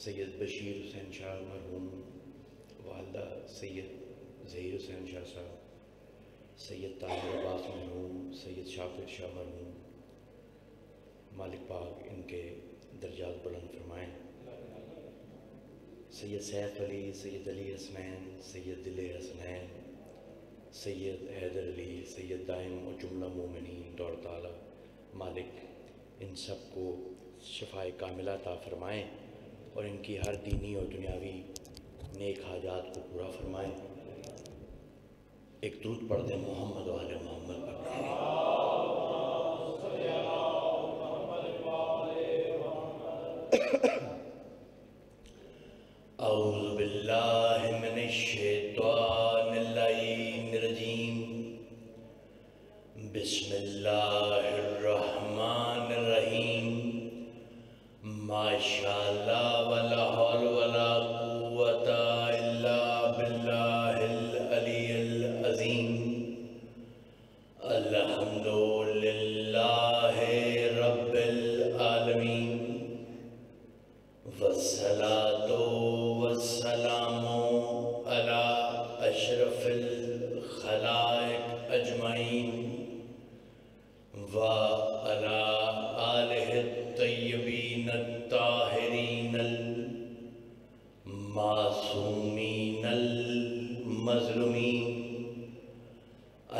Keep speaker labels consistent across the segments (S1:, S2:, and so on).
S1: سید بشیر حسین شاہ مرحوم، والدہ سید ظہیر حسین شاہ صاحب، سید طاہر عباس مرحوم، سید شافر شاہ مرحوم، مالک پاک ان کے درجات بلند فرمائیں۔ سید سیف علی، سید علی حسنین، سید دل حسنین، سید حیدر علی، سید دائم و جملہ مومنین دور تعالیٰ مالک ان سب کو شفائے کاملہ عطا فرمائیں اور ان کی ہر دینی اور دنیاوی نیک حاجات کو پورا فرمائیں۔ ایک درود پڑھ دیں محمد و آل محمد پر۔ اعوذ باللہ من الشیطان اللعین الرجیم، بسم اللہ الرحمن الرحیم، ماشاءاللہ ولا حول ولا قوت الا باللہ العلی العظیم، الحمدللہ رب العالمین، والصلاة والسلام علی اشرف الخلائق اجمعین وعلی آلہ الطیبین الطاہرین المعصومین المظلومین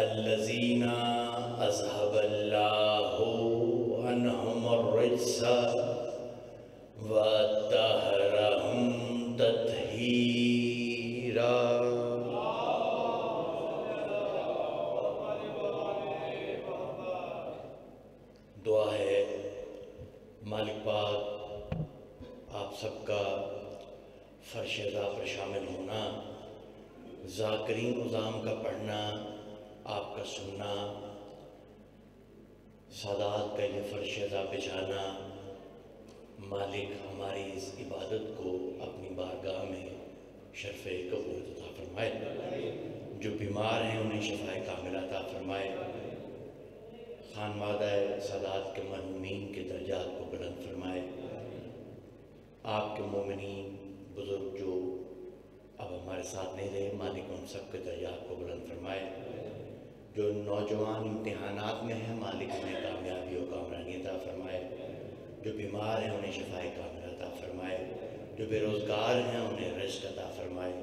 S1: الذین اذھب اللہ عنہم الرجس وطہرہم تطہیرا۔ دعا ہے مالک پاک آپ سب کا فرش رضا پر شامل ہونا، ذاکرین نظام کا پڑھنا، آپ کا سننا، سادات کا یہ فرش رضا بچھانا، مالک ہماری اس عبادت کو اپنی بارگاہ میں شرف قبول عطا فرمائے، جو بیمار ہیں انہیں شفائے کاملہ عطا فرمائے، خانوادہ سادات کے مرحومین کے درجات کو بلند فرمائے، آپ کے مومنین بزرگ جو اب ہمارے ساتھ نہیں رہے مالک ان سب کے درجات کو بلند فرمائے، جو نوجوان امتحانات میں ہیں مالک انہیں کامیابی و کامرانی عطا فرمائے، جو بیمار ہیں انہیں شفائے کاملہ عطا فرمائے، جو بے روزگار ہیں انہیں رزق عطا فرمائے،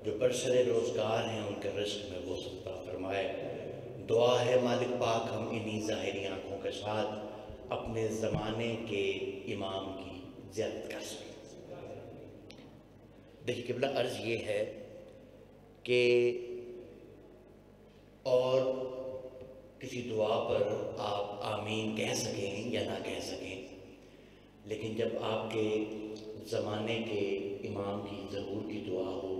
S1: جو برسر روزگار ہیں ان کے رزق میں وسعت عطا فرمائے۔ دعا ہے مالک پاک ہم انہی ظاہری آنکھوں کے ساتھ اپنے زمانے کے امام کی زیارت کر سکیں۔ دیکھیں قبلہ عرض یہ ہے کہ اور کسی دعا پر آپ آمین کہہ سکیں یا نہ کہہ سکیں، لیکن جب آپ کے زمانے کے امام کی ظہور کی دعا ہو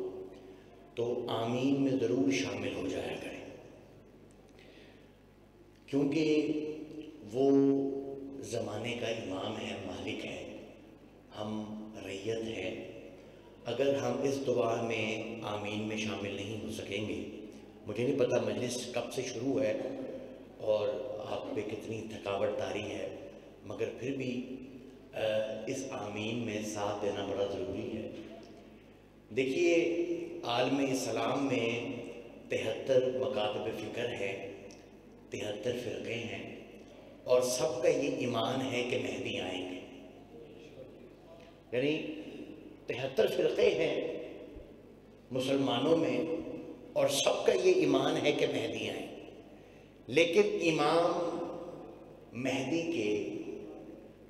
S1: تو آمین میں ضرور شامل ہو جایا کریں، کیونکہ وہ زمانے کا امام ہے، مالک ہے، ہم رعیت ہیں۔ اگر ہم اس دعا میں آمین میں شامل نہیں ہو سکیں گے، مجھے نہیں پتہ مجلس کب سے شروع ہے اور آپ پہ کتنی تھکاوٹ طاری ہے، مگر پھر بھی اس آمین میں ساتھ دینا بڑا ضروری ہے۔ دیکھیے عالم اسلام میں 73 مکاتب فکر ہے، 73 فرقے ہیں، اور سب کا یہ ایمان ہے کہ مہدی آئیں گے، یعنی 73 فرقے ہیں مسلمانوں میں اور سب کا یہ ایمان ہے کہ مہدی آئیں، لیکن امام مہدی کے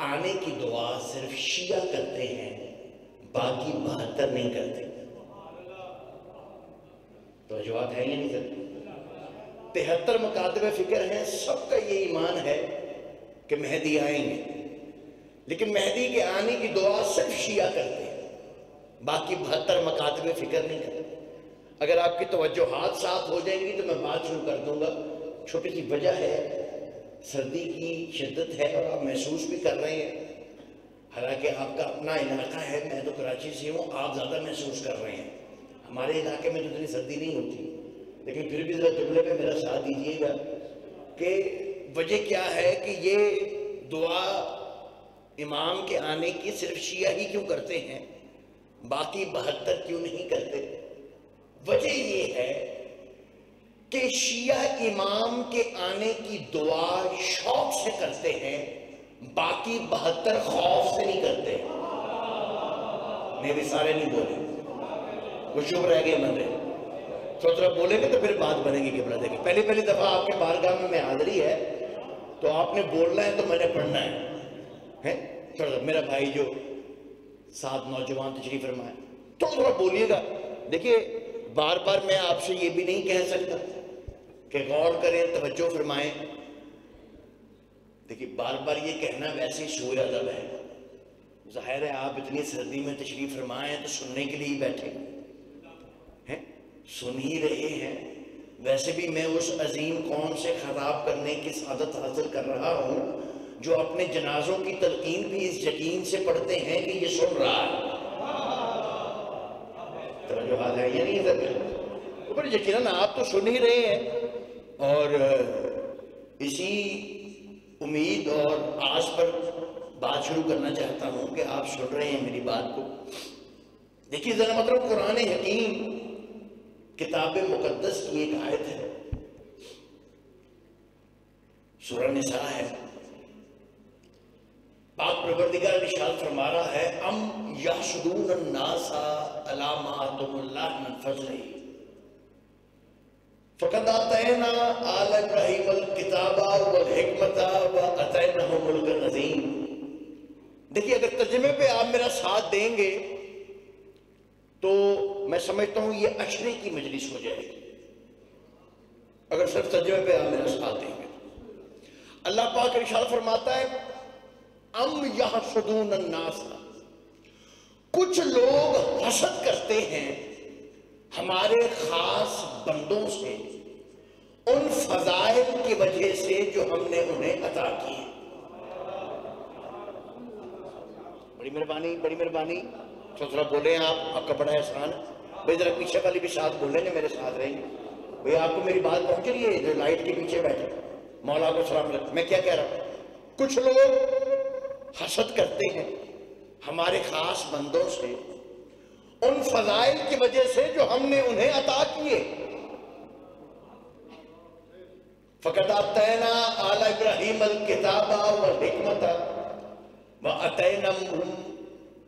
S1: آنے کی دعا صرف شیعہ کرتے ہیں، باقی 72 نہیں کرتے۔ توجہات ہے یا نہیں سر؟ 73 مکاتب فکر ہیں، سب کا یہ ایمان ہے کہ مہدی آئیں گے، لیکن مہدی کے آنے کی دعا صرف شیعہ کرتے ہیں، باقی 72 مکاتب فکر نہیں کرتے۔ اگر آپ کی توجہات صاف ہو جائیں گی تو میں بات شروع کر دوں گا۔ چھوٹی سی وجہ ہے، سردی کی شدت ہے اور آپ محسوس بھی کر رہے ہیں، حالانکہ آپ کا اپنا علاقہ ہے، میں تو کراچی سے ہوں، آپ زیادہ محسوس کر رہے ہیں، ہمارے علاقے میں تو اتنی سردی نہیں ہوتی، لیکن پھر بھی ذرا جملے پہ میرا ساتھ دیجیے گا کہ وجہ کیا ہے کہ یہ دعا امام کے آنے کی صرف شیعہ ہی کیوں کرتے ہیں، باقی 72 کیوں نہیں کرتے؟ وجہ یہ ہے کہ شیعہ امام کے آنے کی دعا شوق سے کرتے ہیں، باقی 72 خوف سے نہیں کرتے۔ میرے سارے نہیں بولے، کچھ چپ رہ گئے بندے، تھوڑا بولیں گے تو پھر بات بنے گی۔ قبلہ دیکھیں، پہلی دفعہ آپ کے بارگاہ میں حاضری ہے تو آپ نے بولنا ہے تو میں نے پڑھنا ہے۔ تھوڑا میرا بھائی جو 7 نوجوان تشریف فرمائے، تھوڑا بولیے گا۔ دیکھیے بار بار میں آپ سے یہ بھی نہیں کہہ سکتا کہ غور کریں، توجہ فرمائیں۔ دیکھیے بار بار یہ کہنا ویسے سوء ادب ہے۔ ظاہر ہے آپ اتنی سردی میں تشریف فرمائے ہیں تو سننے کے لیے ہی بیٹھے ہیں، سن ہی رہے ہیں۔ ویسے بھی میں اس عظیم قوم سے خطاب کرنے کی سعادت حاصل کر رہا ہوں جو اپنے جنازوں کی تلقین بھی اس یقین سے پڑھتے ہیں کہ یہ سن رہا ہے۔ توجہ آ جائے، یہ نہیں ہے پر یقیناً آپ تو سن ہی رہے ہیں، اور اسی امید اور آس پر بات شروع کرنا چاہتا ہوں کہ آپ سن رہے ہیں میری بات کو۔ دیکھیے ذرا مطلب قرآن حکیم کتاب مقدس کی ایک آیت ہے، سورہ نساء ہے۔ پاک پروردگار ارشاد فرما رہا ہے، ام یحسدون الناس علی ما آتاہم اللہ من فضلہ فقد آتینا آل ابراہیم الکتاب والحکمت وآتیناہم ملکا عظیما۔ دیکھیے اگر ترجمے پہ آپ میرا ساتھ دیں گے تو میں سمجھتا ہوں یہ عشرے کی مجلس ہو جائے گی، اگر صرف ترجمے پہ آپ میرا ساتھ دیں گے۔ اللہ پاک ارشاد فرماتا ہے، ام یحسدون الناس، کچھ لوگ حسد کرتے ہیں ہمارے خاص بندوں سے ان فضائل کی وجہ سے جو ہم نے انہیں عطا کی۔ بڑی مہربانی، بڑی مہربانی، تھوڑا بولیں آپ کا بڑا احسان ہے۔ بھئی ذرا پیچھے والی بھی ساتھ بولیں گے، میرے ساتھ رہیں گے۔ بھئی آپ کو میری بات پہنچ رہی ہے جو لائٹ کے پیچھے بیٹھے؟ مولا کو سلام علیکم۔ میں کیا کہہ رہا ہوں؟ کچھ لوگ حسد کرتے ہیں ہمارے خاص بندوں سے ان فضائل کی وجہ سے جو ہم نے انہیں عطا کیے۔ فقد آتینا آل ابراہیم الکتاب والحکمت وآتیناہم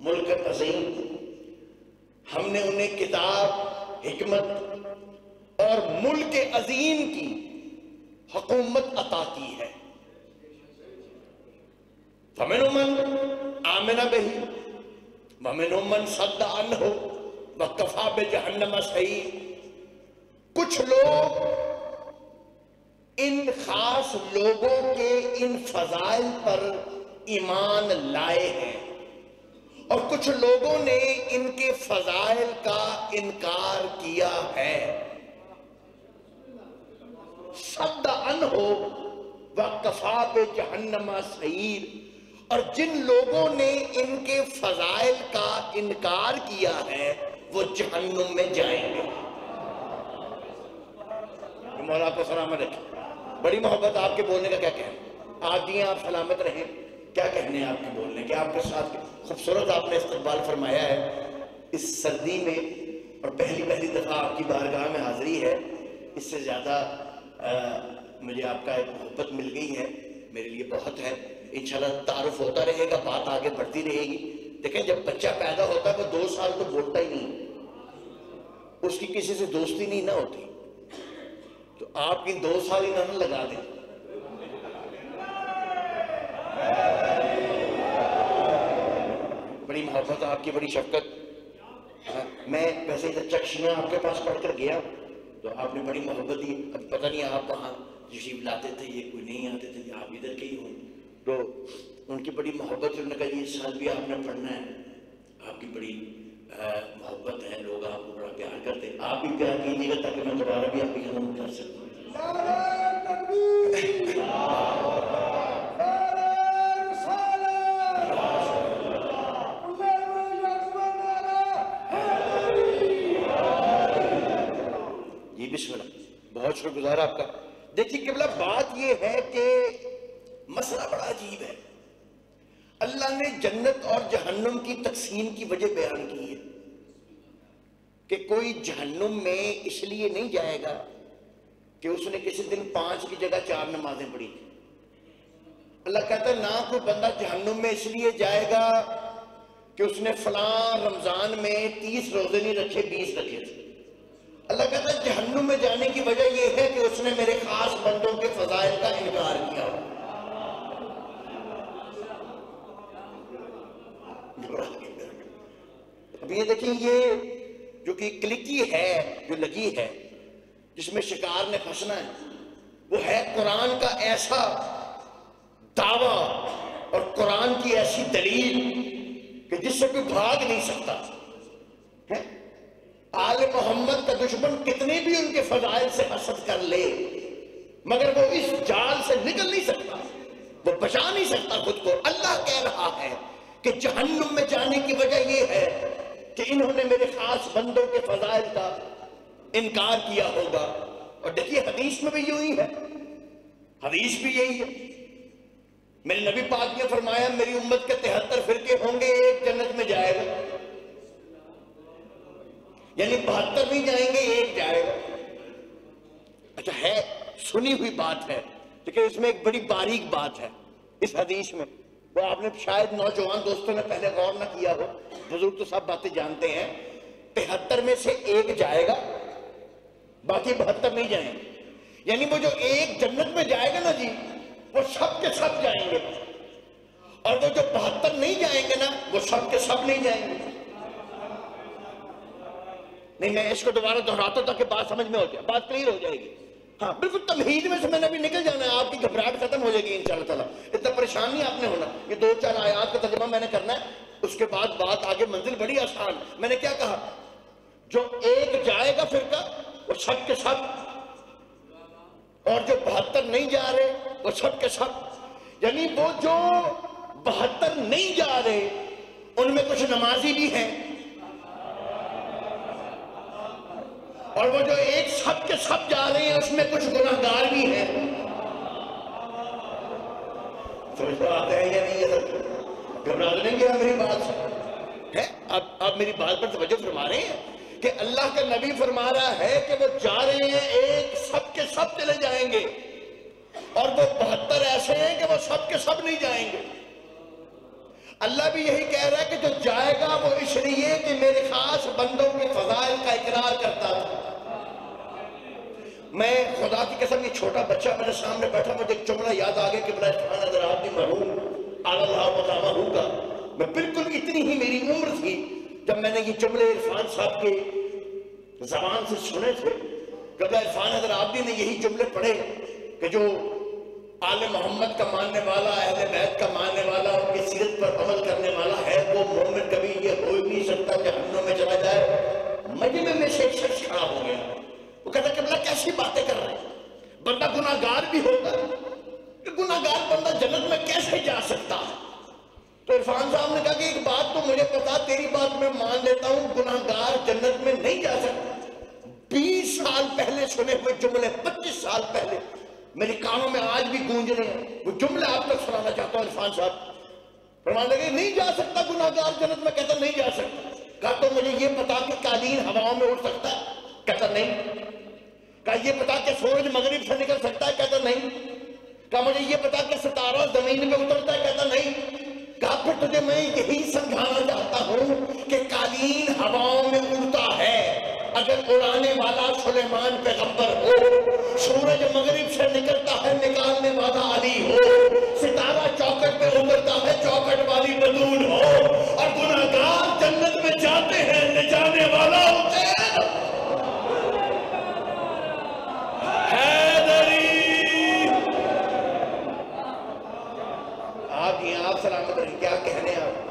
S1: ملکا عظیما، ہم نے انہیں کتاب، حکمت اور ملک عظیم کی حکومت عطا کی ہے۔ فَمِنْهُم مَّنْ آمَنَ بِهِ وَمِنْهُم مَّنْ صَدَّ عَنْهُ وَكَفَىٰ بِجَهَنَّمَ سَعِيرًا۔ کچھ لوگ ان خاص لوگوں کے ان فضائل پر ایمان لائے ہیں اور کچھ لوگوں نے ان کے فضائل کا انکار کیا ہے۔ صد عنہ وکفیٰ بجہنم سعیر، اور جن لوگوں نے ان کے فضائل کا انکار کیا ہے وہ جہنم میں جائیں گے۔ مولا کو سلامت رکھیں۔ بڑی محبت آپ کے بولنے کا کیا کہنا؟ آج جی آپ سلامت رہیں، کیا کہنے ہیں آپ کے بولنے کے؟ آپ کے ساتھ خوبصورت آپ نے استقبال فرمایا ہے اس سردی میں، اور پہلی دفعہ آپ کی بارگاہ میں حاضری ہے۔ اس سے زیادہ مجھے آپ کا ایک محبت مل گئی ہے، میرے لیے بہت ہے۔ انشاءاللہ تعارف ہوتا رہے گا، بات آگے بڑھتی رہے گی۔ دیکھیں جب بچہ پیدا ہوتا ہے وہ 2 سال تو بولتا ہی نہیں، اس کی کسی سے دوستی نہیں نہ ہوتی، تو آپ کی 2 سال ہی نہ لگا دیں۔ بڑی محبت آپ کی، بڑی شفقت۔ میں ویسے چکشیاں آپ کے پاس پڑھ کر گیا تو آپ نے بڑی محبت دی۔ اب پتہ نہیں آپ وہاں تشریف لاتے تھے، یہ کوئی نہیں آتے تھے، آپ ادھر کے ہی ہوں، تو ان کی بڑی محبت، انہوں نے کہا یہ سال بھی آپ نے پڑھنا ہے۔ آپ کی بڑی محبت ہے، لوگ آپ کو بڑا پیار کرتے ہیں، آپ بھی پیار کیجیے گا تاکہ میں دوبارہ بھی آپ کی خدمت کر سکوں۔ جی بسم اللہ، بہت شکر گزار آپ کا۔ دیکھیے قبلہ بات یہ ہے کہ مسئلہ بڑا عجیب ہے۔ اللہ نے جنت اور جہنم کی تقسیم کی وجہ بیان کی ہے کہ کوئی جہنم میں اس لیے نہیں جائے گا کہ اس نے کسی دن 5 کی جگہ 4 نمازیں پڑھی تھی. اللہ کہتا ہے نہ کوئی بندہ جہنم میں اس لیے جائے گا کہ اس نے فلاں رمضان میں 30 روزے نہیں رکھے 20 رکھے تھے. اللہ کہتا ہے جہنم میں جانے کی وجہ یہ ہے کہ اس نے میرے خاص بندوں کے فضائل کا انکار کیا. اب یہ دیکھیں یہ جو کہ کلکی ہے جو لگی ہے جس میں شکار نے پھنسنا ہے وہ ہے قرآن کا ایسا دعویٰ اور قرآن کی ایسی دلیل کہ جس سے کوئی بھاگ نہیں سکتا. آل محمد کا دشمن کتنے بھی ان کے فضائل سے حسد کر لے مگر وہ اس جال سے نکل نہیں سکتا, وہ بچا نہیں سکتا خود کو. اللہ کہہ رہا ہے کہ جہنم میں جانے کی وجہ یہ ہے کہ انہوں نے میرے خاص بندوں کے فضائل کا انکار کیا ہوگا. اور دیکھیے حدیث میں بھی یوں ہی ہے, حدیث بھی یہی ہے. میرے نبی پاک نے فرمایا میری امت کے 73 فرقے ہوں گے, ایک جنت میں جائے گا, یعنی 72 نہیں جائیں گے, ایک جائے گا. اچھا ہے سنی ہوئی بات ہے لیکن اس میں ایک بڑی باریک بات ہے اس حدیث میں, وہ آپ نے شاید نوجوان دوستوں نے پہلے غور نہ کیا ہو, بزرگ تو سب باتیں جانتے ہیں. 73 میں سے ایک جائے گا باقی 72 نہیں جائیں گے, یعنی وہ جو ایک جنت میں جائے گا نا جی وہ سب کے سب جائیں گے, اور وہ جو 72 نہیں جائیں گے نا وہ سب کے سب نہیں جائیں گے. نہیں میں اس کو دوبارہ دہراتا ہوں تاکہ بات سمجھ میں ہو جائے, بات کلیئر ہو جائے گی. ہاں بالکل تمہید میں سے میں نے ابھی نکل جانا ہے, آپ کی گھبراہٹ ختم ہو جائے گی انشاءاللہ تعالیٰ. اتنا پریشان نہیں آپ نے ہونا, یہ 2-4 آیات کا ترجمہ میں نے کرنا ہے, اس کے بعد بات آگے منزل بڑی آسان. میں نے کیا کہا, جو ایک جائے گا فرقہ وہ سب کے سب, اور جو 72 نہیں جا رہے وہ سب کے سب. یعنی وہ جو 72 نہیں جا رہے ان میں کچھ نمازی بھی ہیں, اور وہ جو ایک سب کے سب جا رہے ہیں اس میں کچھ گناہگار بھی ہیں. سمجھ آتا ہے یا نہیں؟ یہ گھبرا نہیں گیا میری بات ہے. اب میری بات پر توجہ فرما رہے ہیں کہ اللہ کا نبی فرما رہا ہے کہ وہ جا رہے ہیں ایک سب کے سب چلے جائیں گے, اور وہ 72 ایسے ہیں کہ وہ سب کے سب نہیں جائیں گے. اللہ بھی یہی کہہ رہا ہے کہ جو جائے گا وہ اس لیے کہ میرے خاص بندوں کے فضائل کا اقرار کرتا تھا. میں خدا کی قسم یہ چھوٹا بچہ میرے سامنے بیٹھا, مجھے ایک جملہ یاد آ گیا کہ بلا عرفان حضرت عبدی مرحوم اللہ مقامہ کا, میں بالکل اتنی ہی میری عمر تھی جب میں نے یہ جملے عرفان صاحب کے زبان سے سنے تھے. قبل عرفان حضرت عبدی نے یہی جملے پڑھے کہ جو آل محمد کا ماننے والا, اہل بیت کا ماننے والا, ان کی سیرت پر عمل کرنے والا ہے وہ مومن کبھی یہ ہو ہی نہیں سکتا جہنم میں چلا جائے. مجمع میں سے ایک شخص کھڑا ہو گیا, وہ کہتا کہ بلا کیسی باتیں کر رہے ہیں, بندہ گناہگار بھی ہوگا, کہ گناہگار بندہ جنت میں کیسے جا سکتا ہے. تو عرفان صاحب نے کہا کہ ایک بات تو مجھے پتا, تیری بات میں مان لیتا ہوں, گناہگار جنت میں نہیں جا سکتا. 20 سال پہلے سنے ہوئے جملے 25 سال پہلے میرے کانوں میں آج بھی گونج رہے ہیں, وہ جملے آپ تک سنانا چاہتا ہوں. عرفان صاحب فرمانے لگے نہیں جا سکتا گناہگار جنت میں. کہتا نہیں جا سکتا. کہا تو مجھے یہ پتا کہ قالین ہواؤں میں اڑ سکتا ہے. کہتا نہیں. کہا یہ پتا کہ سورج مغرب سے نکل سکتا ہے. کہتا نہیں. کہا مجھے یہ پتا کہ ستارہ زمین پہ اترتا ہے. کہتا نہیں. کہا پھر تجھے میں یہی سمجھانا چاہتا ہوں کہ قالین ہواؤں میں اڑتا ہے, اگر اڑانے والا سلیمان پیغمبر ہو, سورج مغرب سے نکلتا ہے نکالنے والا علی ہو, ستارہ چوکٹ پہ اترتا ہے چوکٹ والی بدول ہو, اور گناہگار جنت میں جاتے ہیں لے جانے والا حسین حیدری. آپ یہ آپ سلامت رکھیں, کیا کہنے آپ,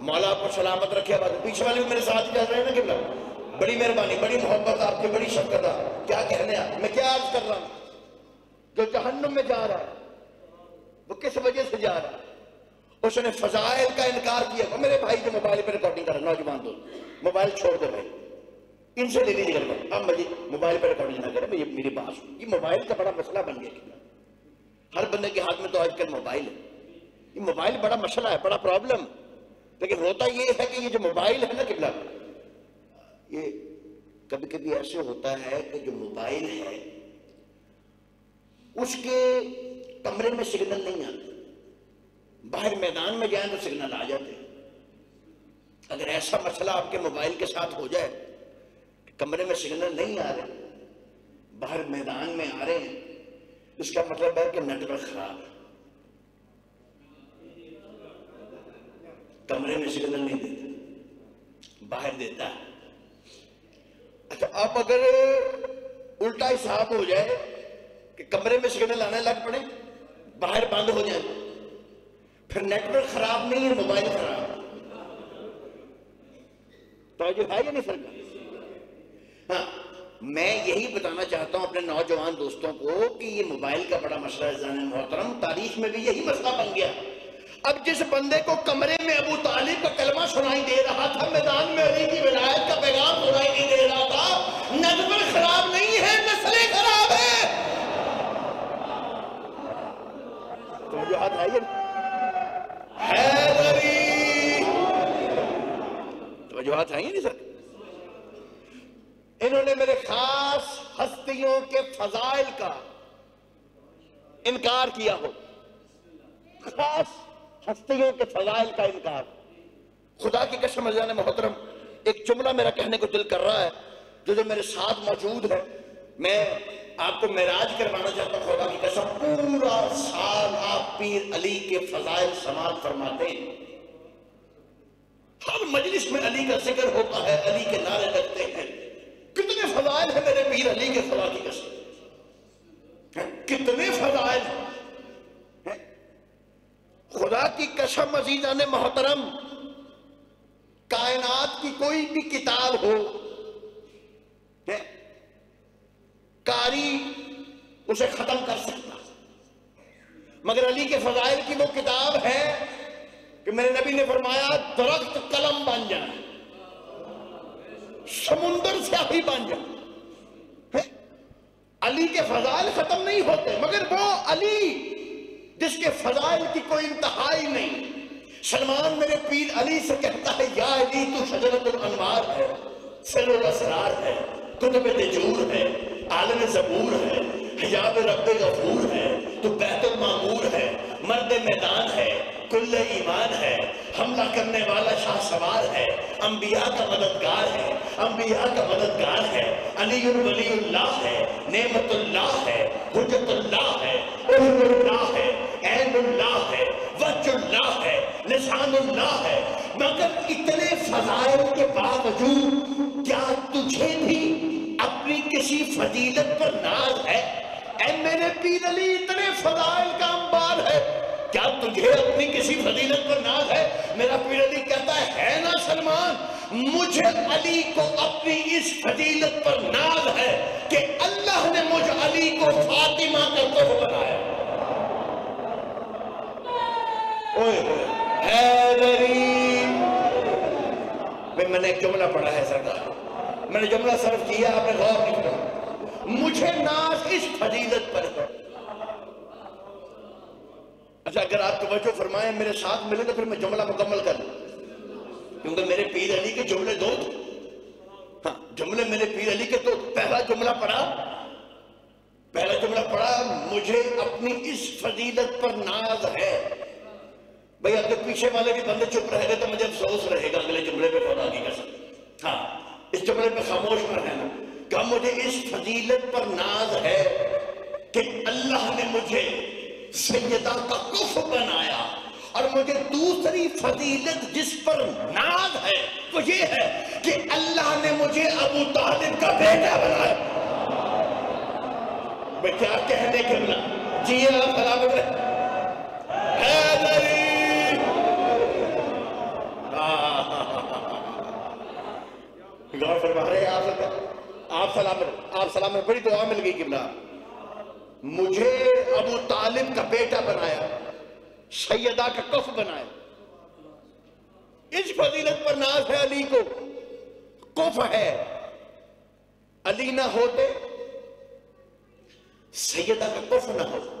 S1: مولا آپ کو سلامت رکھے. پیچھے والے بھی میرے ساتھ ہی جا رہے ہیں نا قبلہ, بڑی مہربانی, بڑی محبت آپ کی, بڑی شفقت آپ. کیا کہنے آپ, میں کیا عرض کر رہا ہوں, جو جہنم میں جا رہا ہے وہ کس وجہ سے جا رہا ہے, اس نے فضائل کا انکار کیا. میرے بھائی جو موبائل پہ ریکارڈنگ کر رہے ہیں, نوجوان دوست, موبائل چھوڑ دے بھائی, ان سے لے لیجیے گا. اب مجھے موبائل پہ ریکارڈنگ نہ کریں, میری بات, یہ موبائل کا بڑا مسئلہ بن گیا. ہر بندے کے ہاتھ میں تو آج کل موبائل ہے. یہ موبائل بڑا مسئلہ ہے، بڑا پرابلم، لیکن ہوتا یہ ہے کہ یہ جو موبائل ہے نا قبلہ، یہ کبھی کبھی ایسے ہوتا ہے کہ جو موبائل ہے اس کے کمرے میں سگنل نہیں آتے، باہر میدان میں جائیں تو سگنل آ جاتے. اگر ایسا مسئلہ آپ کے موبائل کے ساتھ ہو جائے کہ کمرے میں سگنل نہیں آ رہے، باہر میدان میں آ رہے ہیں، اس کا مطلب ہے کہ نیٹ ورک خراب ہے، کمرے میں سگنل نہیں دیتا، باہر دیتا ہے. اچھا اب اگر الٹا حساب ہو جائے کہ کمرے میں سگنل آنے لگ پڑے، باہر بند ہو جائے، پھر نیٹ ورک خراب نہیں ہے، موبائل خراب ہے. توجہ ہے یا نہیں سرکار؟ ہاں، میں یہی بتانا چاہتا ہوں اپنے نوجوان دوستوں کو کہ یہ موبائل کا بڑا مسئلہ ہے. عزیزان محترم، تاریخ میں بھی یہی مسئلہ بن گیا. اب جس بندے کو کمرے میں ابو طالب کا کلمہ سنائی دے رہا تھا، میدان میں علی کی ولایت کا پیغام سنائی نہیں دے رہا تھا، نیٹ ورک خراب نہیں ہے، نسلیں خراب ہے. توجہات ہے یہ حیدری، توجہات ہے یہ نہیں سر؟ انہوں نے میرے خاص ہستیوں کے فضائل کا انکار کیا ہو، خاص ہستیوں کے فضائل کا انکار. خدا کی قسم عزیزان محترم، ایک جملہ میرا کہنے کو دل کر رہا ہے جو میرے ساتھ موجود ہے. میں آپ کو معراج کروانا چاہتا ہوں. خدا کی قسم پورا سال آپ پیر علی کے فضائل سماعت فرماتے ہیں، ہر مجلس میں علی کا ذکر ہوتا ہے، علی کے نعرے لگتے ہیں. کتنے فضائل ہیں میرے پیر علی کے، خدا کی قسم کتنے فضائل ہیں. خدا کی قسم عزیزان محترم، کائنات کی کوئی بھی کتاب ہو، قاری اسے ختم کر سکتا، مگر علی کے فضائل کی وہ کتاب ہے کہ میرے نبی نے فرمایا درخت قلم بن جائے، سمندر سیاہی بن جائے. علی کے فضائل ختم نہیں ہوتے، مگر وہ علی جس کے فضائل کی کوئی انتہائی نہیں. سلمان میرے پیر علی سے کہتا ہے یا علی تو شجرۃ الانوار ہے، سر الاسرار ہے، کتب دجور ہے، عالم زبور ہے، حجاب رب غفور ہے، تو بیت المعمور ہے، مرد میدان ہے، کل ایمان ہے، حملہ کرنے والا شاہ سوار ہے، انبیاء کا مددگار ہے، انبیاء کا مددگار ہے، علی ولی اللہ ہے، نعمت اللہ ہے، حجت اللہ ہے، عہد اللہ ہے، عین اللہ ہے، وجہ اللہ ہے، لسان اللہ ہے. مگر اتنے فضائل کے باوجود کیا تجھے بھی اپنی کسی فضیلت پر ناز ہے؟ اے میرے پیر علی، اتنے فضائل کا انبار ہے، کیا تجھے اپنی کسی فضیلت پر ناز ہے؟ میرا پیر علی کہتا ہے نا سلمان، مجھے علی کو اپنی اس فضیلت پر ناز ہے کہ اللہ نے مجھ علی کو فاطمہ کا تحفہ بنایا. حیدری، میں نے ایک جملہ پڑھا ہے سرکار، میں نے جملہ صرف کیا، آپ نے غور نہیں کیا. مجھے ناز اس فضیلت پر ہے. اچھا اگر آپ توجہ فرمائیں، میرے ساتھ ملے تو پھر میں جملہ مکمل کر لوں، کیونکہ میرے پیر علی کے جملے دو تھے. ہاں، جملے میرے پیر علی کے تو پہلا جملہ پڑھا مجھے اپنی اس فضیلت پر ناز ہے. بھئی اگر پیچھے والے بھی بندے چپ رہے گا تو مجھے افسوس رہے گا اگلے جملے پہ خدا کی قسم. ہاں، اس جملے پہ خاموش نہ رہنا کہ مجھے اس فضیلت پر ناز ہے کہ اللہ نے مجھے سیدہ کا کف بنایا، اور مجھے دوسری فضیلت جس پر ناز ہے وہ یہ ہے کہ اللہ نے مجھے ابو طالب کا بیٹا بنایا. میں کیا کہنے کے بنا جی اللہ سلامت ہے. حیدری، غور فرما رہے ہیں آپ سلامت، بڑی دعا مل گئی قبلہ. مجھے ابو طالب کا بیٹا بنایا، سیدہ کا کف بنایا. اس فضیلت پر ناز ہے علی کو. کف ہے، علی نہ ہوتے، سیدہ کا کف نہ ہوتا.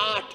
S1: 8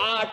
S1: 8,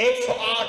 S1: 108,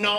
S1: 9।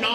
S1: 9,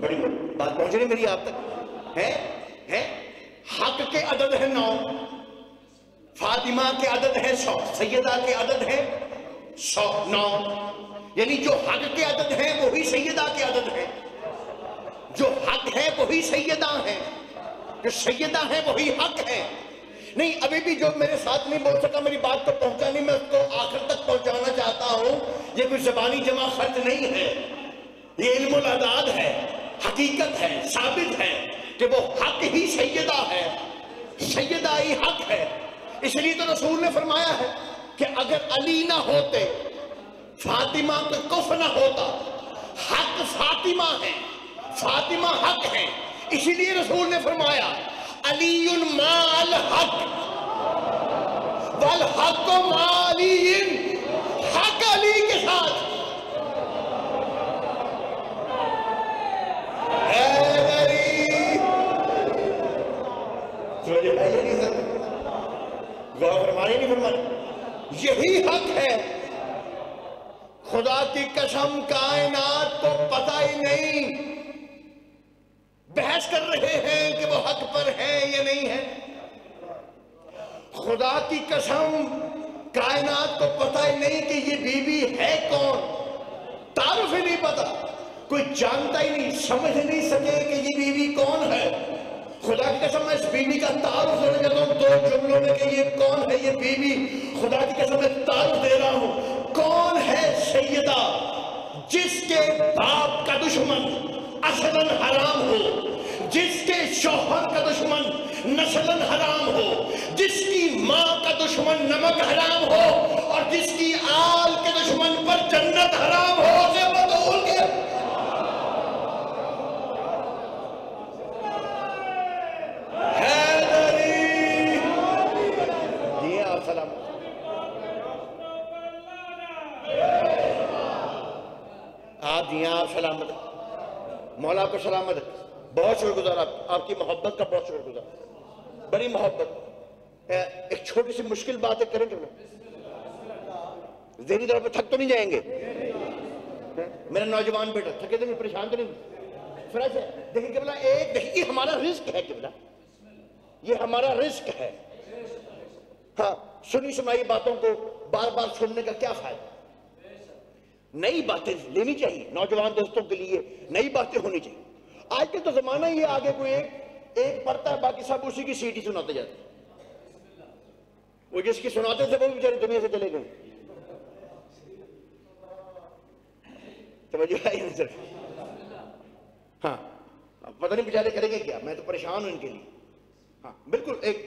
S1: بڑی بات پہنچ رہی میری آپ تک ہے حق کے عدد ہے 9، فاطمہ کے عدد ہے 100، سیدہ کے عدد ہے 9، یعنی جو حق کے عدد ہیں وہی سیدہ کے عدد ہیں، جو حق ہے وہی سیدہ ہیں، جو سیدہ ہیں وہی حق ہے۔ نہیں ابھی بھی جو میرے ساتھ نہیں بول سکا میری بات کو پہنچانی، میں اس کو آخر تک پہنچانا چاہتا ہوں۔ یہ کوئی زبانی جمع خرچ نہیں ہے، یہ علم الاعداد ہے، حقیقت ہے، ثابت ہے کہ وہ حق ہی سیدہ ہے، سیدہ ہی حق ہے۔ اس لیے تو رسول نے فرمایا ہے کہ اگر علی نہ ہوتے، فاطمہ کا کف نہ ہوتا، حق فاطمہ ہے، فاطمہ حق ہے، اسی لیے رسول نے فرمایا علی ما الحق والحق ما علی، حق علی کے ساتھ۔ فرمانے نہیں فرمانے، یہی حق ہے۔ خدا کی قسم کائنات کو پتہ ہی نہیں، بحث کر رہے ہیں کہ وہ حق پر ہے یا نہیں ہے۔ خدا کی قسم کائنات کو پتہ ہی نہیں کہ یہ بی بی ہے کون، تعارف ہی نہیں پتا، کوئی جانتا ہی نہیں، سمجھ نہیں سکے کہ یہ بی بی کون ہے۔ خدا کی قسم میں اس بی بی کا تعارف دینے جاتا ہوں 2 جملوں میں کہ یہ کون ہے یہ بی بی۔ خدا کی قسم میں تعارف دے رہا ہوں، کون ہے سیدہ؟ جس کے باپ کا دشمن اصلاً حرام ہو، جس کے شوہر کا دشمن نسلاً حرام ہو، جس کی ماں کا دشمن نمک حرام ہو، اور جس کی آل کے دشمن پر جنت حرام ہو، اسے بدول کے حیدری۔ جی آپ سلام، آپ جی آپ سلامت، مولا کو سلامت۔ بہت شکر گزار آپ کی محبت کا، بہت شکر گزار، بڑی محبت۔ ایک چھوٹی سی مشکل بات ہے، کریں گے ذہنی طور پہ تھک تو نہیں جائیں گے؟ میرا نوجوان بیٹا تھکے تو نہیں، پریشان تو نہیں؟ فریش ہے؟ دیکھیں قبلہ ایک، دیکھیں یہ ہمارا رزق ہے قبلہ، یہ ہمارا رزق ہے۔ ہاں سنی سنائی باتوں کو بار بار سننے کا کیا فائدہ؟ نئی باتیں لینی چاہیے، نوجوان دوستوں کے لیے نئی باتیں ہونی چاہیے۔ آج کے تو زمانہ ہی ہے، آگے کوئی ایک پڑھتا ہے، باقی سب اسی کی سیٹی سناتے جاتے ہیں۔ وہ جس کی سناتے تھے وہ بیچارے دنیا سے چلے گئے۔ توجہ آئی نظر؟ ہاں پتہ نہیں بیچارے کریں گے کیا، میں تو پریشان ہوں ان کے لیے۔ ہاں بالکل ایک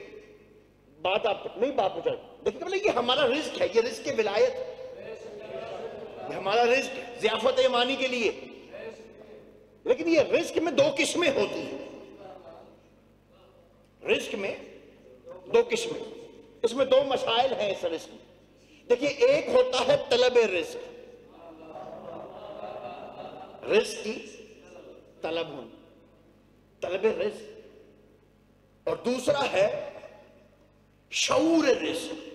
S1: بات آپ نہیں بات پوچھا، دیکھیں یہ ہمارا رزق ہے، یہ رزق ولایت، یہ ہمارا رزق ضیافت ایمانی کے لیے۔ لیکن یہ رزق میں 2 قسمیں ہوتی ہیں، رزق میں 2 قسمیں، اس میں 2 مسائل ہیں اس رزق میں۔ دیکھیے ایک ہوتا ہے طلب رزق، رزق کی طلب ہونا، طلب رزق، اور دوسرا ہے شعور رزق۔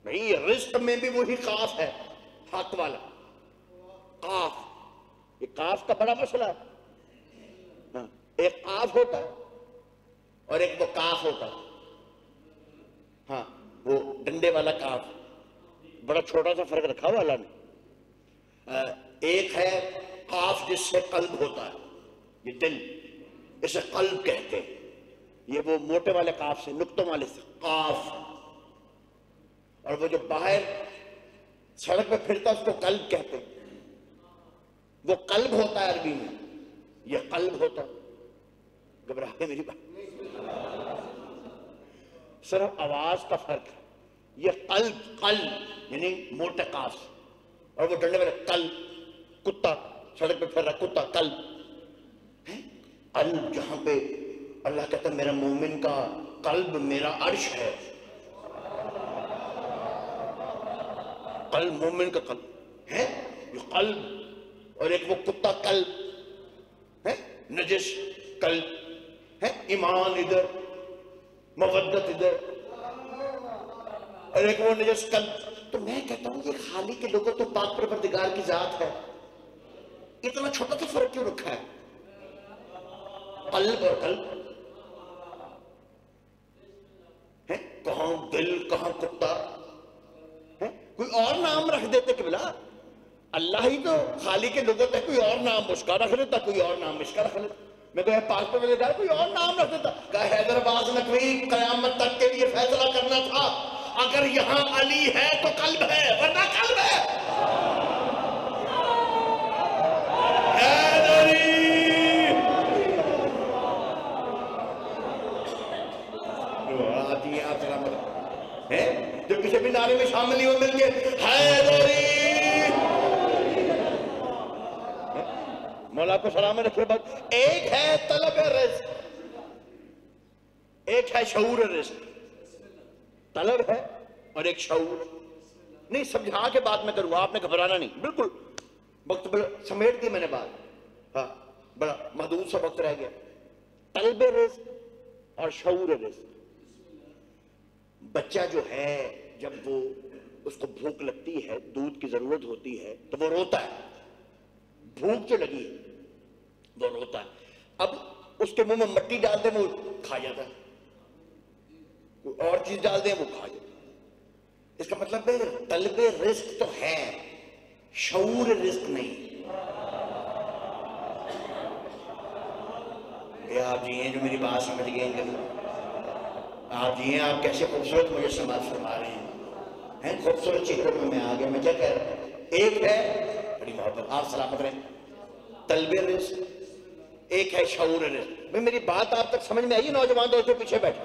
S1: نہیں رزق میں بھی وہی قاف ہے، حق والا قاف، یہ قاف کا بڑا مسئلہ ہے۔ ایک قاف ہوتا ہے اور ایک وہ کاف ہوتا ہے، ہاں وہ ڈنڈے والا کاف، بڑا چھوٹا سا فرق رکھا ہوا اللہ نے۔ ایک ہے قاف جس سے قلب ہوتا ہے، یہ دل، اسے قلب کہتے ہیں، یہ وہ موٹے والے قاف سے، نقطوں والے سے قاف، اور وہ جو باہر سڑک پہ پھرتا اس کو قلب کہتے ہیں، وہ قلب ہوتا ہے عربی میں، یہ قلب ہوتا ہے۔ گھبرا کے میری بات، صرف آواز کا فرق ہے، یہ قلب یعنی موٹے قاف، اور وہ ڈنڈے والے قلب، کتا سڑک پہ پھر رہا کتا، قلب جہاں پہ اللہ کہتا ہے میرا مومن کا قلب میرا عرش ہے، قلب مومن کا قلب ہے، یہ قلب، اور ایک وہ کتا قلب ہے، نجس قلب ہے، ایمان ادھر، مودت ادھر، اور ایک وہ نجس قلب۔ تو میں کہتا ہوں یہ خالی کے لوگوں تو پاک پروردگار کی ذات ہے، اتنا چھوٹا سا فرق کیوں رکھا ہے؟ قلب اور قلب ہے، کہاں دل کہاں کتا ہے؟ کوئی اور نام رکھ دیتے کہ بلا اللہ ہی تو خالق لغت ہے، کوئی اور نام اس کا رکھ لیتا، کوئی اور نام اس کا رکھ لیتا. میں تو پاسپورٹ میں لکھا کوئی اور نام رکھ دیتا. کہا حیدرآباد نقوی قیامت تک کے لیے فیصلہ کرنا تھا، اگر یہاں علی ہے تو قلب ہے، ورنہ قلب ہے. جو کسی بھی نعرے میں شامل نہیں ہو مل کے حیدری. مولا کو سلام رکھے بعد ایک ہے طلب رزق، ایک ہے شعور رزق. طلب ہے اور ایک شعور. نہیں سمجھا کے بات میں کروں، آپ نے گھبرانا نہیں، بالکل وقت بڑا سمیٹ دی میں نے بات، ہاں بڑا محدود سا وقت رہ گیا. طلب رزق اور شعور رزق. بچہ جو ہے جب وہ اس کو بھوک لگتی ہے، دودھ کی ضرورت ہوتی ہے تو وہ روتا ہے. بھوک جو لگی ہے وہ روتا ہے. اب اس کے منہ میں مٹی ڈال دیں وہ کھا جاتا ہے، کوئی اور چیز ڈال دیں وہ کھا جاتا ہے. اس کا مطلب ہے طلب رزق تو ہے، شعور رزق نہیں. آپ جی ہیں جو میری بات سمجھ گئے ہیں، آپ جی ہیں، آپ کیسے خوبصورت مجھے سماعت فرما رہے ہیں، خوبصورت چہروں میں آ گیا. میں کیا کہہ رہا ہوں؟ ایک ہے بڑی محبت، آپ سلامت رہیں، طلب رزق، ایک ہے شعور رزق. میں میری بات آپ تک سمجھ میں آئی ہے؟ نوجوان دوستوں پیچھے بیٹھے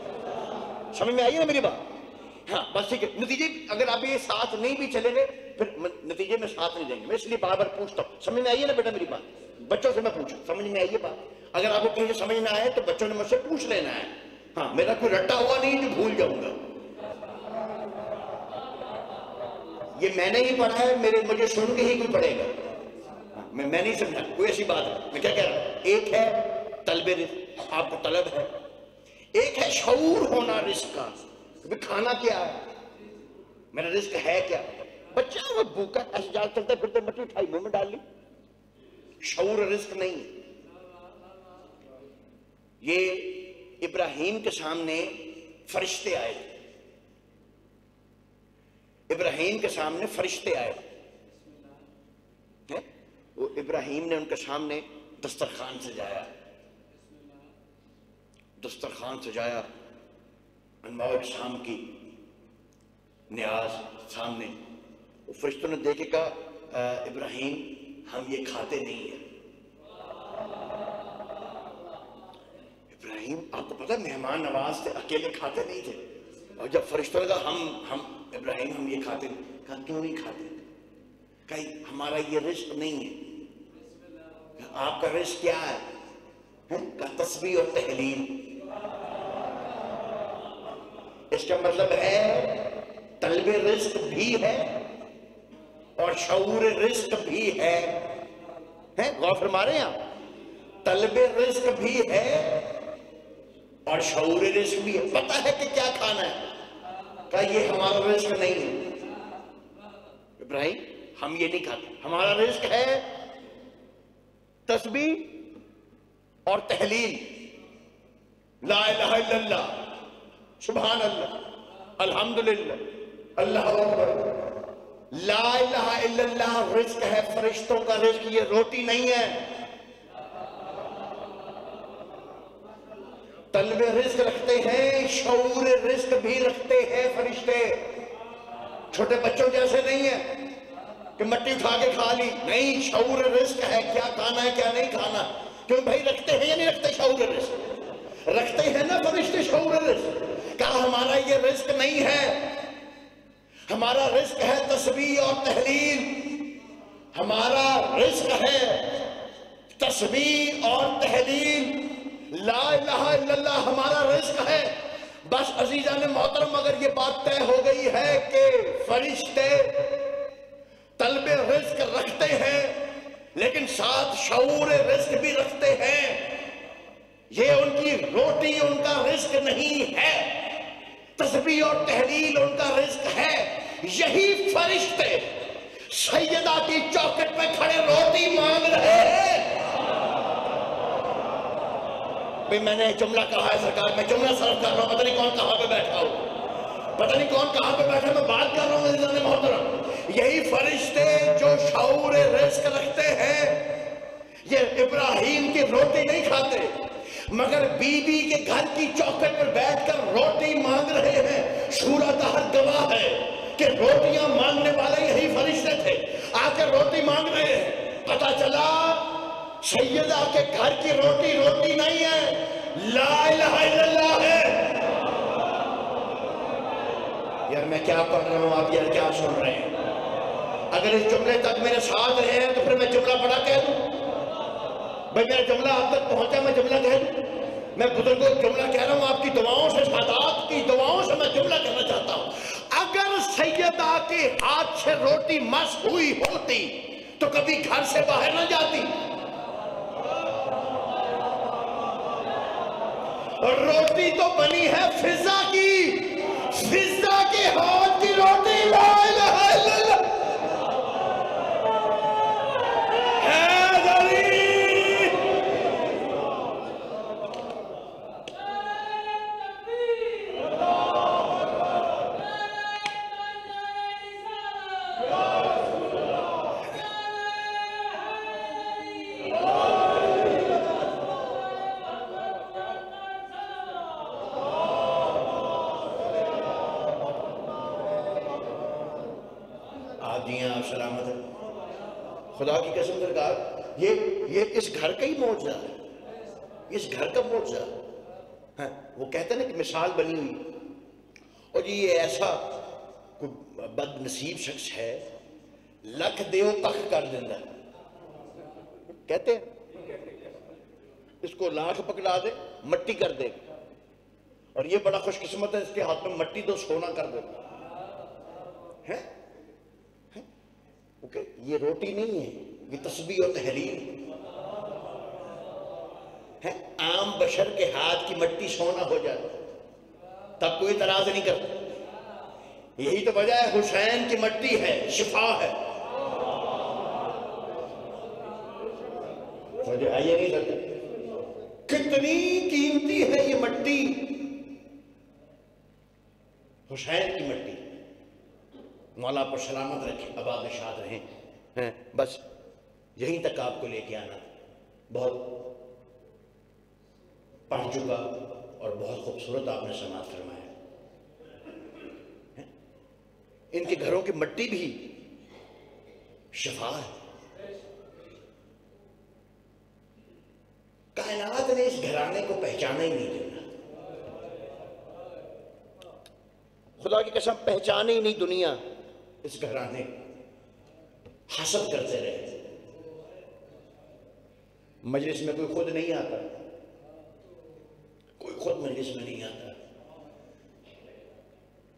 S1: سمجھ میں آئی ہے نا میری بات؟ ہاں بس ٹھیک ہے. نتیجے اگر آپ یہ ساتھ نہیں بھی چلیں گے پھر نتیجے میں ساتھ نہیں دیں گے. میں اس لیے بار بار پوچھتا ہوں، سمجھ میں آئی ہے نا بیٹا میری بات؟ بچوں سے میں پوچھوں سمجھ میں آئی ہے بات؟ اگر آپ کو کہیں سے سمجھ نہ آئے تو بچوں نے مجھ سے پوچھ لینا ہے. ہاں میرا کوئی رٹا ہوا نہیں جو بھول جاؤں گا. یہ میں نے ہی پڑھا ہے، مجھے سن کے ہی کوئی پڑھے گا. میں نہیں سمجھا کوئی ایسی بات ہے. میں کیا کہہ رہا ہوں؟ ایک ہے طلب رزق، آپ کو طلب ہے. ایک ہے شعور ہونا رزق کا، کھانا کیا ہے، میرا رزق ہے کیا. بچہ وہ بھوکا ایسے جال چلتا پھرتے مٹی اٹھائی منہ میں ڈال لی. شعور رزق نہیں. یہ ابراہیم کے سامنے فرشتے آئے، ابراہیم کے سامنے فرشتے آئے. وہ ابراہیم نے ان کے سامنے دسترخوان سجایا، دسترخوان سجایا، انواع اقسام کی نیاز سامنے. فرشتوں نے دیکھ کے کہا ابراہیم ہم یہ کھاتے نہیں ہیں. ابراہیم آپ کو پتہ مہمان نواز تھے، اکیلے کھاتے نہیں تھے. اور جب فرشتوں نے کہا ہم ابراہیم ہم یہ کھاتے نہیں، کہا کیوں نہیں کھاتے؟ کہا ہمارا یہ رزق نہیں ہے. آپ کا رزق کیا ہے؟ کہا تسبیح اور تحلیل. اس کا مطلب ہے طلب رزق بھی ہے اور شعور رزق بھی ہے. غور فرما رہے ہیں آپ؟ طلب رزق بھی ہے اور شعور رزق بھی ہے. پتہ ہے کہ کیا کھانا ہے، کہا یہ ہمارا رزق نہیں ہے. ابراہیم ہم یہ نہیں کھاتے، ہمارا رزق ہے تسبیح اور تحلیل، لا الہ الا اللہ، سبحان اللہ، الحمدللہ، اللہ اکبر. لا الہ الا اللہ رزق ہے، فرشتوں کا رزق یہ روٹی نہیں ہے. طلب رزق رکھتے ہیں، شعور رزق بھی رکھتے ہیں فرشتے. چھوٹے بچوں جیسے نہیں ہے کہ مٹی اٹھا کے کھا لی، نہیں، شعور رزق ہے، کیا کھانا ہے کیا نہیں کھانا. کیوں بھائی رکھتے ہیں یا نہیں رکھتے شعور رزق؟ رکھتے ہیں نا فرشتے شعور رزق. کہا ہمارا یہ رزق نہیں ہے، ہمارا رزق ہے تسبیح اور تحلیل. ہمارا رزق ہے تسبیح اور تحلیل، لا الہ الا اللہ ہمارا رزق ہے. بس عزیزان محترم اگر یہ بات طے ہو گئی ہے کہ فرشتے طلب رزق رکھتے ہیں لیکن ساتھ شعور رزق بھی رکھتے ہیں، یہ ان کی روٹی ان کا رزق نہیں ہے، تسبیح اور تحلیل ان کا رزق ہے. یہی فرشتے سیدہ کی چوکٹ پہ کھڑے روٹی مانگ رہے ہیں. بھئی میں نے جملہ کہا ہے سرکار، میں جملہ صرف کر رہا ہوں، پتہ نہیں کون کہاں پہ بیٹھا ہو، پتہ نہیں کون کہاں پہ بیٹھا، میں بات کر رہا ہوں عزیزان محترم۔ یہی فرشتے جو شعور رزق رکھتے ہیں، یہ ابراہیم کی روٹی نہیں کھاتے مگر بی بی کے گھر کی چوکھٹ پر بیٹھ کر روٹی مانگ رہے ہیں۔ شورا دہر گواہ ہے کہ روٹیاں مانگنے والے یہی فرشتے تھے، آ کر روٹی مانگ رہے ہیں۔ پتہ چلا سیدہ کے گھر کی روٹی روٹی نہیں ہے، لا الہ الا اللہ ہے۔ یار میں کیا پڑھ رہا ہوں، آپ یار کیا سن رہے ہیں؟ اگر اس جملے تک میرے ساتھ رہے ہیں تو پھر میں جملہ پڑھا کہہ دوں؟ بھئی میرا جملہ آپ تک پہنچا میں جملہ کہہ دوں؟ میں بزرگوں جملہ کہہ رہا ہوں، آپ کی دعاؤں سے، سادات کی دعاؤں سے میں جملہ کہنا چاہتا ہوں۔ اگر سیدہ کے ہاتھ سے روٹی مس ہوئی ہوتی تو کبھی گھر سے باہر نہ جاتی۔ روٹی تو بنی ہے فضا کی، فضا کے ہاتھ کی روٹی، لا الہ الا اللہ۔ خدا کی قسم سرکار، یہ اس گھر کا ہی معجزہ ہے، اس گھر کا معجزہ ہے۔ وہ کہتے ہیں نا کہ مثال بنی ہوئی، اور یہ ایسا کوئی بد نصیب شخص ہے، لکھ دیو کخ کر دینا کہتے ہیں، اس کو لاکھ پکڑا دے مٹی کر دے، اور یہ بڑا خوش قسمت ہے اس کے ہاتھ میں مٹی تو سونا کر دے۔ یہ روٹی نہیں ہے، یہ تسبیح و تحلیل ہے۔ عام بشر کے ہاتھ کی مٹی سونا ہو جاتا تب کوئی اعتراض نہیں کرتا۔ یہی تو وجہ ہے حسین کی مٹی ہے، شفا ہے۔ مجھے آئیے نہیں سکتے کتنی قیمتی ہے یہ مٹی، حسین کی مٹی۔ مولا پر سلامت رکھیں، آباد و شاد رہیں۔ بس یہیں تک آپ کو لے کے آنا، بہت پڑھ چکا اور بہت خوبصورت آپ نے سماعت فرمایا۔ ان کے گھروں کی مٹی بھی شفا ہے۔ کائنات نے اس گھرانے کو پہچانا ہی نہیں دیا، خدا کی قسم پہچانے ہی نہیں دنیا اس گھرانے، حسد کرتے رہے۔ مجلس میں کوئی خود نہیں آتا، کوئی خود مجلس میں نہیں آتا،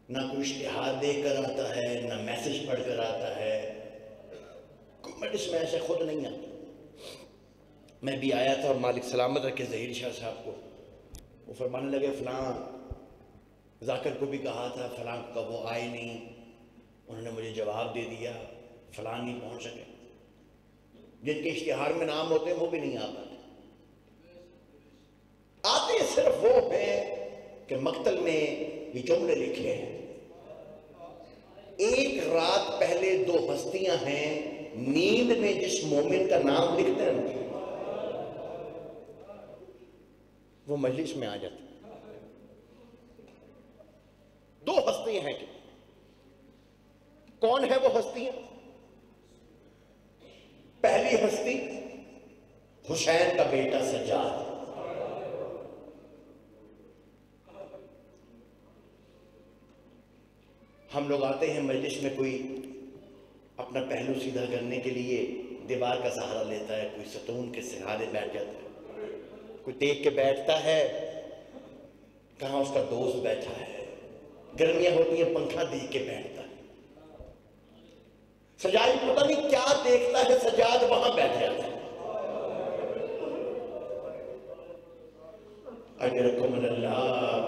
S1: نہ کوئی اشتہار دے کر آتا ہے، نہ میسج پڑھ کر آتا ہے، کوئی مجلس میں ایسے خود نہیں آتا۔ میں بھی آیا تھا اور مالک سلامت رکھے ظہیر شاہ صاحب کو، وہ فرمانے لگے فلاں ذاکر کو بھی کہا تھا، فلاں کا وہ آئے نہیں، انہوں نے مجھے جواب دے دیا، فلاں نہیں پہنچ سکے۔ جن کے اشتہار میں نام ہوتے ہیں وہ بھی نہیں آ پاتے، آتے صرف وہ ہیں کہ مقتل میں یہ جملے لکھے ہیں۔ ایک رات پہلے دو ہستیاں ہیں، نیند میں جس مومن کا نام لکھتے ہیں وہ مجلس میں آ جاتے ہیں۔ دو ہستیاں ہیں، کون ہے وہ ہستیاں؟ پہلی ہستی حسین کا بیٹا سجاد، ہم لوگ آتے ہیں مجلس میں، کوئی اپنا پہلو سیدھا کرنے کے لیے دیوار کا سہارا لیتا ہے، کوئی ستون کے سہارے بیٹھ جاتا ہے، کوئی دیکھ کے بیٹھتا ہے کہاں اس کا دوست بیٹھا ہے، گرمیاں ہوتی ہیں پنکھا دیکھ کے بیٹھتا ہے۔ سجاد پتہ نہیں کیا دیکھتا ہے، سجاد وہاں بیٹھ جاتا ہے۔ اجرکم اللہ،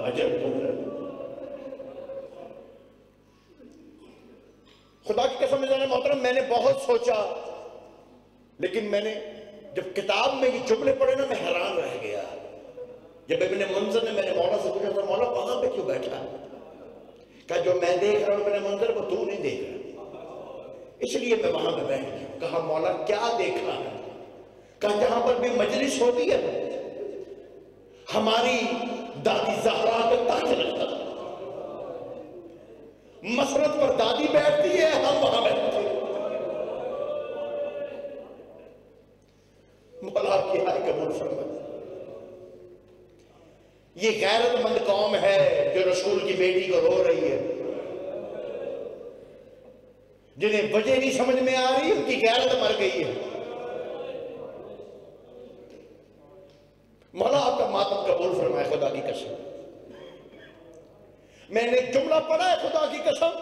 S1: اجرکم اللہ۔ خدا کی قسم محترم، میں نے بہت سوچا، لیکن میں نے جب کتاب میں یہ جملے پڑھے نا میں حیران رہ گیا۔ جب ابن منظر نے میرے مولا سے پوچھا تھا مولا وہاں پہ کیوں بیٹھا ہے؟ کہا جو میں دیکھ رہا ہوں ابن منظر وہ تو نہیں دیکھ رہا، اس لیے میں وہاں پہ بیٹھ گیا۔ کہا مولا کیا دیکھا ہے؟ کہا جہاں پر بھی مجلس ہوتی ہے ہماری دادی زہرا کا تخت لگتا ہے، مسرت پر دادی بیٹھتی ہے، ہم وہاں بیٹھتے ہیں۔ مولا آپ کی ہائے قبول فرمائے۔ یہ غیرت مند قوم ہے جو رسول کی بیٹی کو رو رہی ہے، جنہیں وجہ نہیں سمجھ میں آ رہی، ان کی غیرت مر گئی ہے۔ مولا آپ کا ماتم قبول فرمائے خدا کی قسم۔ میں نے جملہ پڑھا ہے خدا کی قسم،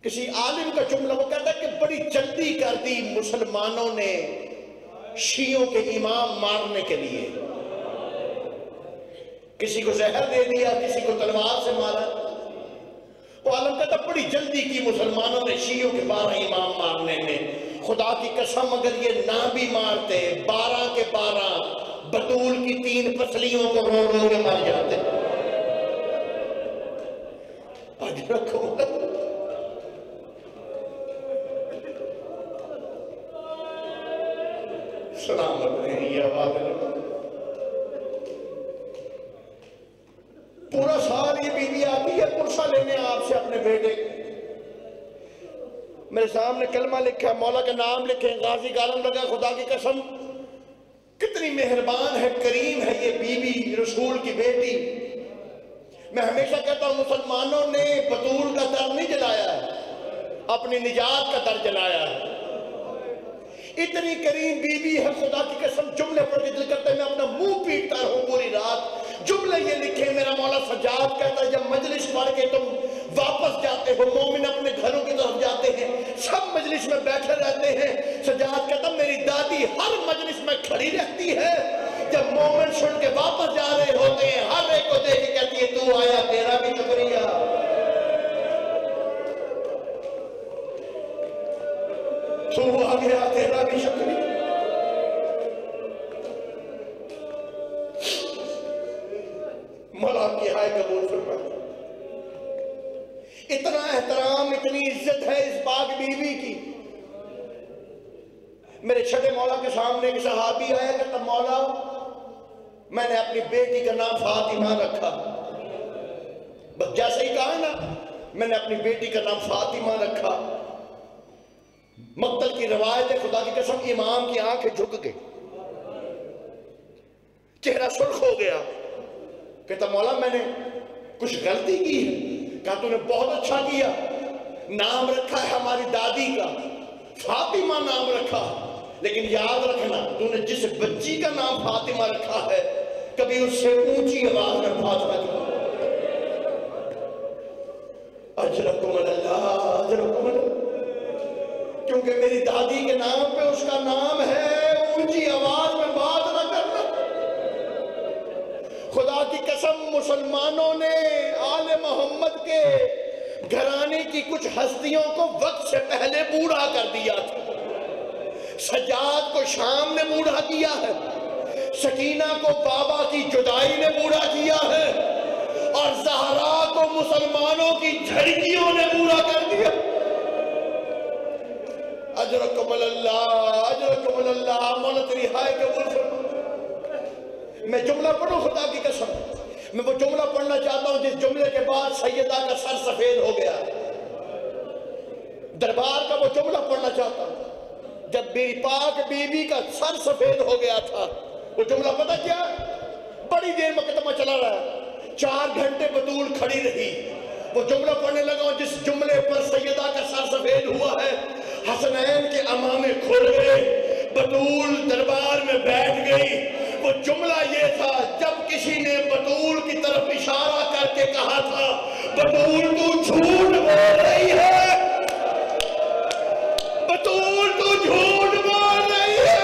S1: کسی عالم کا جملہ، وہ کہتا ہے کہ بڑی جلدی کر دی مسلمانوں نے شیعوں کے امام مارنے کے لیے، کسی کو زہر دے دیا، کسی کو تلوار سے مارا۔ وہ عالم کہتا ہے بڑی جلدی کی مسلمانوں نے شیعوں کے 12 امام مارنے میں، خدا کی قسم اگر یہ نہ بھی مارتے 12 کے 12 بطول کی 3 پسلیوں کو رو رو کے مر جاتے۔ آج رکھو سلامت رہے یہ آواز ہے۔ پورا سال یہ بیوی آتی ہے پرسہ لینے آپ سے اپنے بیٹے، میرے سامنے کلمہ لکھا ہے، مولا کا نام لکھے، غازی کالم لگا، خدا کی قسم کتنی مہربان ہے، کریم ہے یہ بیوی رسول کی بیٹی۔ میں ہمیشہ کہتا ہوں مسلمانوں نے بطول کا در نہیں جلایا ہے، اپنی نجات کا در جلایا ہے۔ اتنی کریم بیوی ہے، خدا کی قسم جملے پڑھ کے دل کرتا ہے میں اپنا منہ پیٹتا رہوں پوری رات۔ جملے یہ لکھے، میرا مولا سجاد کہتا ہے جب مجلس پڑھ کے تم واپس جاتے ہو، مومن اپنے گھروں کی طرف جاتے ہیں، سب مجلس میں بیٹھے رہتے ہیں، سجاد کہتا میری دادی ہر مجلس میں کھڑی رہتی ہے، جب مومن سن کے واپس جا رہے ہوتے ہیں ہر ایک کو دیکھ کے کہتی ہے تو آیا تیرا بھی شکریہ، تو آ گیا تیرا بھی شکریہ۔ مولا کی ہائے قبول فرمائے۔ اتنا احترام، اتنی عزت ہے اس پاک بیوی کی۔ میرے چھٹے مولا کے سامنے ایک صحابی آیا کہتا مولا میں نے اپنی بیٹی کا نام فاطمہ رکھا، بس جیسے ہی کہا نا میں نے اپنی بیٹی کا نام فاطمہ رکھا، مقتل کی روایت ہے، خدا کی قسم امام کی آنکھیں جھک گئی، چہرہ سرخ ہو گیا، کہتا مولا میں نے کچھ غلطی کی ہے؟ کہا تو نے بہت اچھا کیا، نام رکھا ہے ہماری دادی کا، فاطمہ نام رکھا، لیکن یاد رکھنا تو نے جس بچی کا نام فاطمہ رکھا ہے کبھی اس سے اونچی آواز میں فاطمہ کی اجرکم اللہ، اجرکم اللہ، کیونکہ میری دادی کے نام پہ اس کا نام ہے، اونچی آواز میں بات نہ کرنا۔ خدا کی قسم مسلمانوں نے آل محمد کے گھرانے کی کچھ ہستیوں کو وقت سے پہلے بوڑھا کر دیا تھا۔ سجاد کو شام نے بوڑھا کیا ہے، سکینہ کو بابا کی جدائی نے بوڑھا کیا ہے، اور زہرا کو مسلمانوں کی جھڑکیوں نے بوڑھا کر دیا۔ اجرکم اللہ، اجرکم اللہ، مولا تیری ہائے قبول فرما۔ میں جملہ پڑھوں خدا کی قسم، میں وہ جملہ پڑھنا چاہتا ہوں جس جملے کے بعد سیدہ کا سر سفید ہو گیا، دربار کا وہ جملہ پڑھنا چاہتا ہوں جب میری پاک بیوی کا سر سفید ہو گیا تھا۔ وہ جملہ پتہ کیا؟ بڑی دیر مقدمہ چلا رہا ہے، 4 گھنٹے بطول کھڑی رہی، وہ جملہ پڑھنے لگا ہوں جس جملے پر سیدہ کا سر سفید ہوا ہے، حسنین کے امامے کھل گئے، بطول دربار میں بیٹھ گئی۔ وہ جملہ یہ تھا جب کسی نے بطول کی طرف اشارہ کر کے کہا تھا بطول تو جھوٹ بول رہی ہے، بطول تو جھوٹ بول رہی ہے۔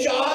S1: 4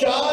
S1: 4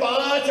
S1: 5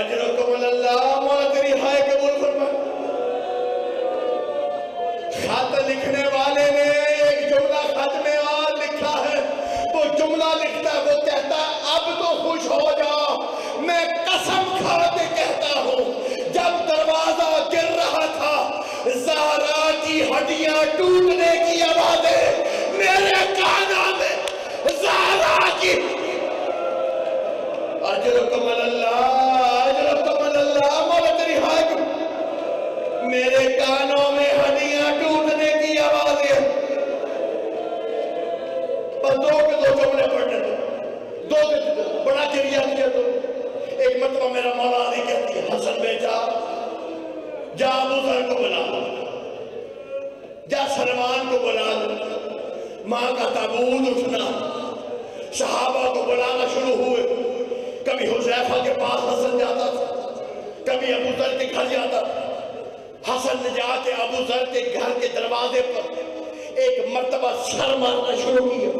S1: اجرکم اللہ، مولا تیری ہائے قبول فرمائے۔ خط لکھنے والے نے ایک جملہ خط میں اور لکھا ہے، وہ جملہ لکھتا ہے، وہ کہتا ہے اب تو خوش ہو جا، میں قسم کھا کے کہتا ہوں جب دروازہ گر رہا تھا زہرا کی ہڈیاں ٹوٹنے کی آوازیں میرے کانوں میں، زہرا کی اجرکم اللہ، اجرکم اللہ، مولا تیری ہائے میرے کانوں میں ہڈیاں ٹوٹنے کی آوازیں۔ بس دو کے دو جملے پڑھنے دو کے دو، بڑا چریا کیا تو ایک مرتبہ میرا مولا علی کہتی ہے حسن بیٹا جا ابو ذر کو بلا لو، جا سلمان کو بلا لو، ماں کا تابوت اٹھنا، صحابہ کو بلانا شروع ہوئے، کبھی حذیفہ کے پاس حسن جاتا تھا، کبھی ابو ذر کے گھر جاتا تھا۔ حسن نے جا کے ابو ذر کے گھر کے دروازے پر ایک مرتبہ سر مارنا شروع کیا،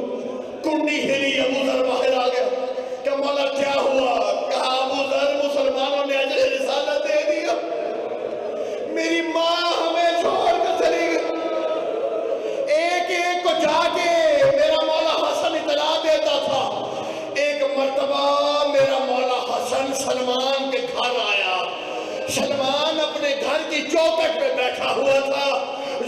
S1: کنڈی ہلی، ابو ذر باہر آ گیا کہ مولا کیا ہوا؟ کہا ابو ذر مسلمانوں نے اجر رسالت دے دیا، میری ماں ہمیں چھوڑ کر چلی گئی۔ ایک ایک کو جا کے میرا مولا حسن اطلاع دیتا تھا۔ ایک مرتبہ میرا مولا حسن سلمان کے گھر آیا، سلمان اپنے گھر کی چوکٹ پہ بیٹھا ہوا تھا،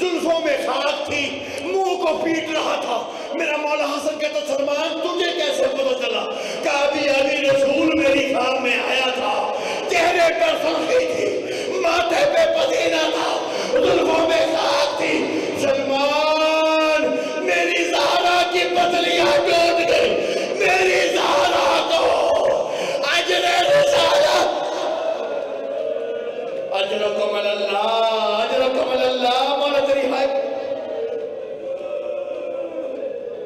S1: زلفوں میں خاک تھی، منہ کو پیٹ رہا تھا۔ میرا مولا حسن کہتا سلمان تجھے کیسے پتہ چلا؟ کہا ابھی رسول میری خواہ میں آیا تھا، چہرے پر سرخی تھی، ماتھے پہ پسینہ تھا، زلفوں میں خاک تھی۔ سلمان میری زہرا کی پتلیاں ٹوٹ گئی، میری زہرا کو اجر رسالت۔ اجرکم اللہ، اجرکم اللہ، مولا تیری ہائے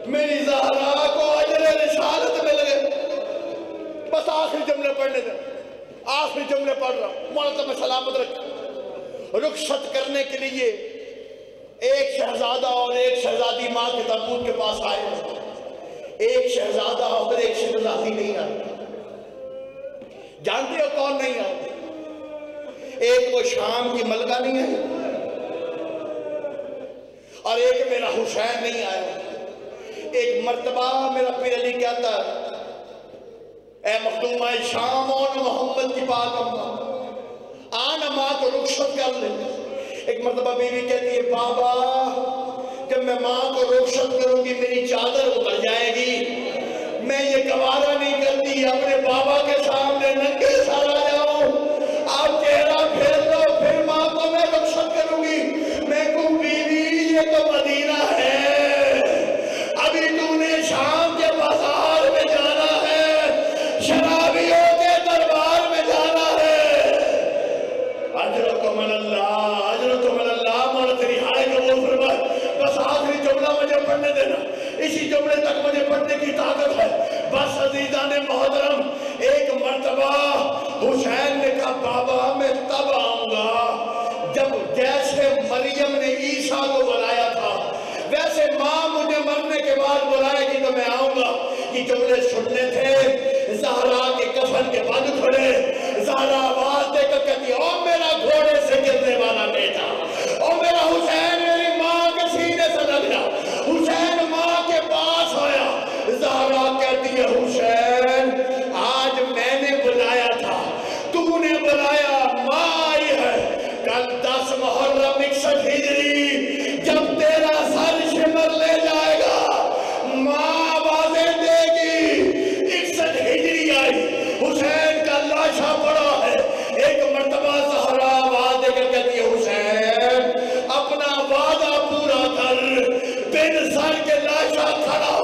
S1: میری زہرا کو اجر رسالت مل گئے۔ بس آخری جملے پڑھنے دیں، آخری جملے پڑھ رہا ہوں، مولا تمہیں سلامت رکھ۔ رخصت کرنے کے لیے ایک شہزادہ اور ایک شہزادی ماں کے تابوت کے پاس آئے، ایک شہزادہ اور ایک شہزادی نہیں آئے۔ جانتے ہو کون نہیں آئے؟ ایک وہ شام کی ملکہ نہیں آئی اور ایک میرا حسین نہیں آیا۔ ایک مرتبہ میرا پیر علی کہتا ہے اے مخدومہ شام اور محمد کی پاک اماں آنا ماں کو رخصت کر لے۔ ایک مرتبہ بیوی کہتی ہے بابا جب میں ماں کو رخصت کروں گی میری چادر اتر جائے گی، میں یہ گوارا نہیں کرتی اپنے بابا کے سامنے ننگے سر آ جاؤں۔ آپ چہرہ پھیر لو پھر ماں کو میں رخصت کروں گی۔ میں کہوں بیوی یہ تو مدینہ ہے، ابھی تو نے شام کے بازار میں جانا ہے، شرابیوں کے دربار میں جانا ہے۔ اجرکم اللہ، اجرکم اللہ، مولا تیری ہائے قبول فرمائے۔ بس آخری جملہ مجھے پڑھنے دینا، اسی جملے تک مجھے پڑھنے کی طاقت ہے۔ بس عزیزان محترم، ایک مرتبہ حسین نے کہا بابا میں تب آؤں گا جب جیسے مریم نے عیسیٰ کو بلایا تھا ویسے ماں مجھے مرنے کے بعد بلائے گی تو میں آؤں گا۔ یہ جملے سننے تھے، زہرا کے کفن کے بعد کھڑے، زہرا آواز دے کر کہتی او میرا گھوڑے سے گرنے والا بیٹا، او میرا حسین میری ماں کے سینے سے لگ جا۔ حسین ماں کے پاس آیا، زہرا کہتی ہے حسین آج میں نے بلایا تھا، تو نے بلایا، ماں آئی ہے۔ کل 10 محرم 61 ہجری جب تیرا سر شمر لے جائے گا ماں آوازیں دے گی۔ 61 ہجری آئی، حسین کا لاشا پڑا ہے۔ ایک مرتبہ زہرا آواز دے کر کہتی ہے حسین اپنا وعدہ پورا کر، بن سر کے لاشا کھڑا